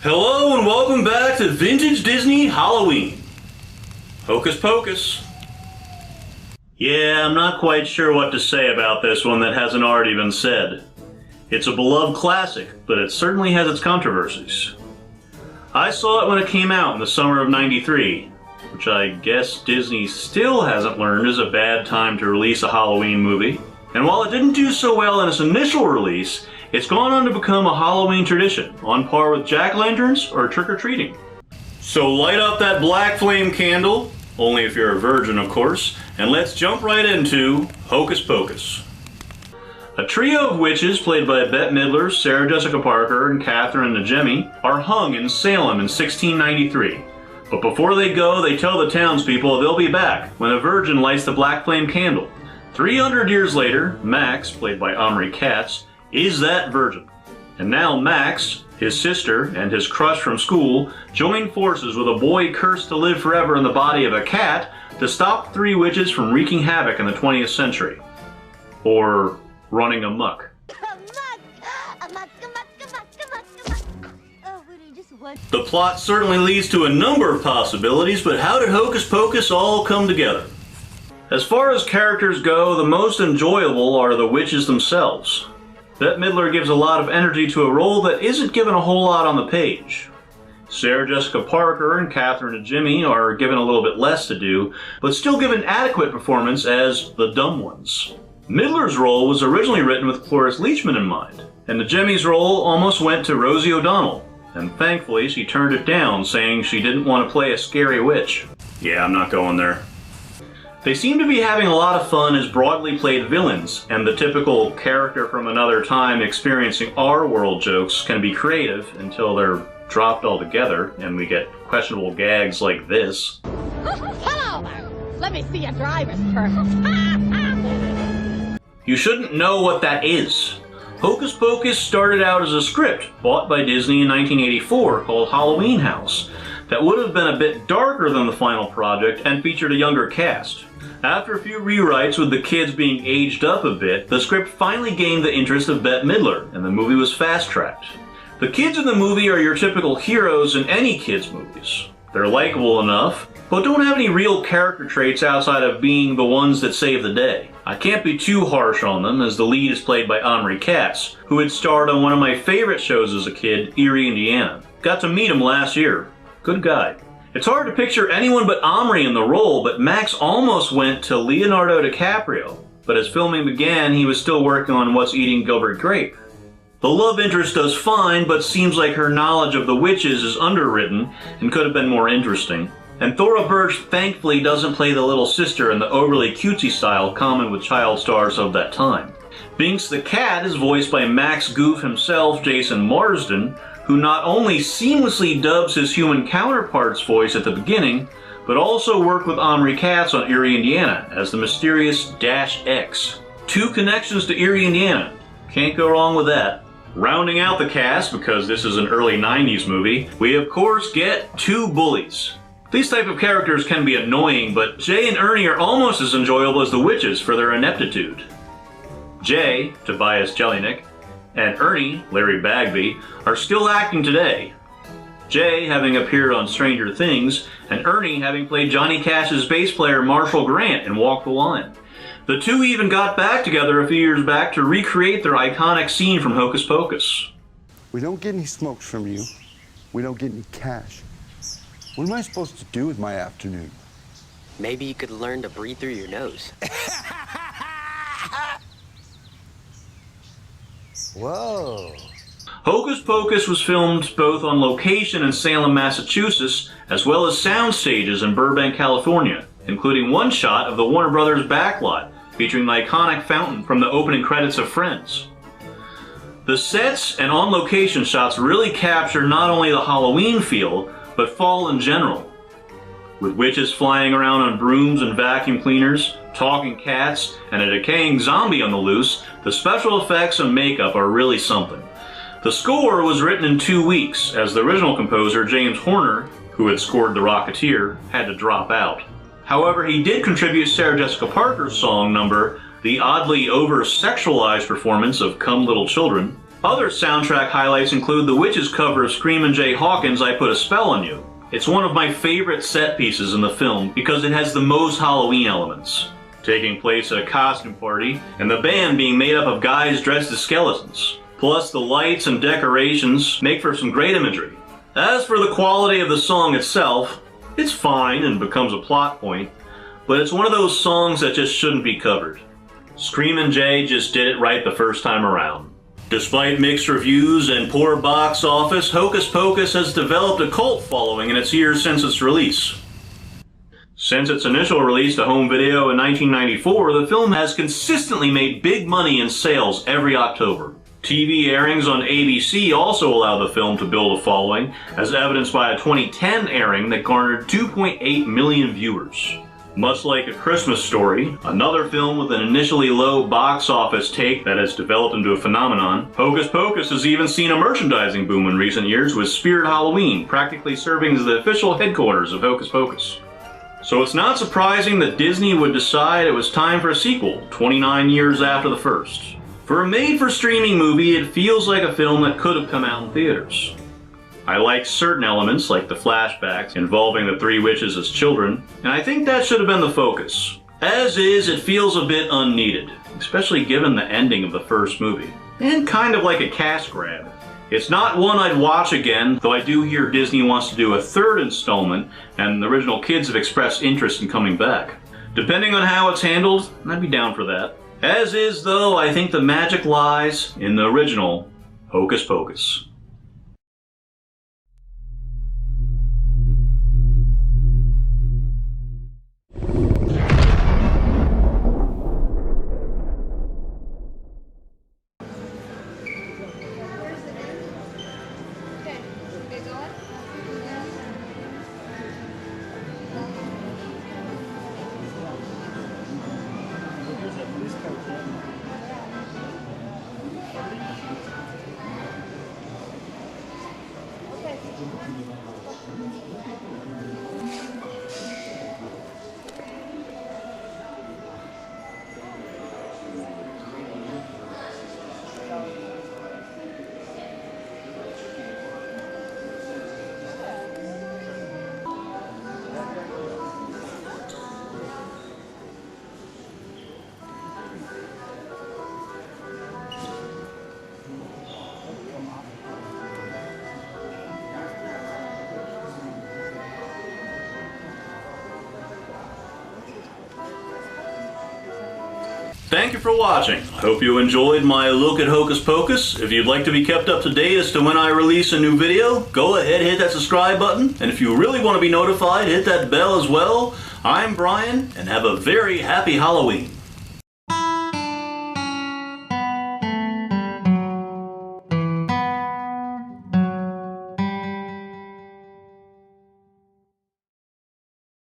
Hello and welcome back to Vintage Disney Halloween. Hocus Pocus. Yeah, I'm not quite sure what to say about this one that hasn't already been said. It's a beloved classic, but it certainly has its controversies. I saw it when it came out in the summer of '93, which I guess Disney still hasn't learned is a bad time to release a Halloween movie. And while it didn't do so well in its initial release, it's gone on to become a Halloween tradition, on par with jack-o'-lanterns or trick-or-treating. So light up that black flame candle, only if you're a virgin of course, and let's jump right into Hocus Pocus. A trio of witches played by Bette Midler, Sarah Jessica Parker, and Catherine NIJIMY are hung in Salem in 1693. But before they go, they tell the townspeople they'll be back when a virgin lights the black flame candle. 300 years later, Max, played by Omri Katz, is that virgin. And now Max, his sister, and his crush from school join forces with a boy cursed to live forever in the body of a cat to stop three witches from wreaking havoc in the 20th century. Or running amok. The plot certainly leads to a number of possibilities, but how did Hocus Pocus all come together? As far as characters go, the most enjoyable are the witches themselves. Bette Midler gives a lot of energy to a role that isn't given a whole lot on the page. Sarah Jessica Parker and Catherine NIJIMY are given a little bit less to do, but still give an adequate performance as the dumb ones. Midler's role was originally written with Cloris Leachman in mind, and NIJIMY's role almost went to Rosie O'Donnell, and thankfully she turned it down, saying she didn't want to play a scary witch. Yeah, I'm not going there. They seem to be having a lot of fun as broadly played villains, and the typical character from another time experiencing our world jokes can be creative until they're dropped altogether, and we get questionable gags like this. Hello there! Let me see your driver's permit. You shouldn't know what that is. Hocus Pocus started out as a script bought by Disney in 1984 called Halloween House that would have been a bit darker than the final project and featured a younger cast. After a few rewrites with the kids being aged up a bit, the script finally gained the interest of Bette Midler, and the movie was fast-tracked. The kids in the movie are your typical heroes in any kids' movies. They're likable enough, but don't have any real character traits outside of being the ones that save the day. I can't be too harsh on them, as the lead is played by Omri Katz, who had starred on one of my favorite shows as a kid, Erie, Indiana. Got to meet him last year. Good guy. It's hard to picture anyone but Omri in the role, but Max almost went to Leonardo DiCaprio. But as filming began, he was still working on What's Eating Gilbert Grape. The love interest does fine, but seems like her knowledge of the witches is underwritten and could have been more interesting. And Thora Birch thankfully doesn't play the little sister in the overly cutesy style common with child stars of that time. Binks the cat is voiced by Max Goof himself, Jason Marsden, who not only seamlessly dubs his human counterpart's voice at the beginning, but also worked with Omri Katz on Erie, Indiana as the mysterious Dash X. Two connections to Erie, Indiana. Can't go wrong with that. Rounding out the cast, because this is an early 90s movie, we of course get two bullies. These type of characters can be annoying, but Jay and Ernie are almost as enjoyable as the witches for their ineptitude. Jay, Tobias Jelinek, and Ernie, Larry Bagby, are still acting today. Jay having appeared on Stranger Things, and Ernie having played Johnny Cash's bass player Marshall Grant in Walk the Line. The two even got back together a few years back to recreate their iconic scene from Hocus Pocus. We don't get any smokes from you. We don't get any cash. What am I supposed to do with my afternoon? Maybe you could learn to breathe through your nose. Whoa. Hocus Pocus was filmed both on location in Salem, Massachusetts, as well as sound stages in Burbank, California, including one shot of the Warner Brothers backlot, featuring the iconic fountain from the opening credits of Friends. The sets and on-location shots really capture not only the Halloween feel, but fall in general. With witches flying around on brooms and vacuum cleaners, talking cats, and a decaying zombie on the loose, the special effects and makeup are really something. The score was written in 2 weeks, as the original composer, James Horner, who had scored The Rocketeer, had to drop out. However, he did contribute Sarah Jessica Parker's song number, the oddly over-sexualized performance of Come Little Children, Other soundtrack highlights include the Witches cover of Screamin' Jay Hawkins' I Put a Spell on You. It's one of my favorite set pieces in the film because it has the most Halloween elements, taking place at a costume party, and the band being made up of guys dressed as skeletons. Plus, the lights and decorations make for some great imagery. As for the quality of the song itself, it's fine and becomes a plot point, but it's one of those songs that just shouldn't be covered. Screamin' Jay just did it right the first time around. Despite mixed reviews and poor box office, Hocus Pocus has developed a cult following in its years since its release. Since its initial release to home video in 1994, the film has consistently made big money in sales every October. TV airings on ABC also allow the film to build a following, as evidenced by a 2010 airing that garnered 2.8 million viewers. Much like A Christmas Story, another film with an initially low box office take that has developed into a phenomenon, Hocus Pocus has even seen a merchandising boom in recent years, with Spirit Halloween practically serving as the official headquarters of Hocus Pocus. So it's not surprising that Disney would decide it was time for a sequel, 29 years after the first. For a made-for-streaming movie, it feels like a film that could have come out in theaters. I like certain elements, like the flashbacks involving the three witches as children, and I think that should have been the focus. As is, it feels a bit unneeded, especially given the ending of the first movie, and kind of like a cash grab. It's not one I'd watch again, though I do hear Disney wants to do a third installment, and the original kids have expressed interest in coming back. Depending on how it's handled, I'd be down for that. As is, though, I think the magic lies in the original Hocus Pocus. Thank you for watching. I hope you enjoyed my look at Hocus Pocus. If you'd like to be kept up to date as to when I release a new video, go ahead, hit that subscribe button. And if you really want to be notified, hit that bell as well. I'm Brian, and have a very happy Halloween.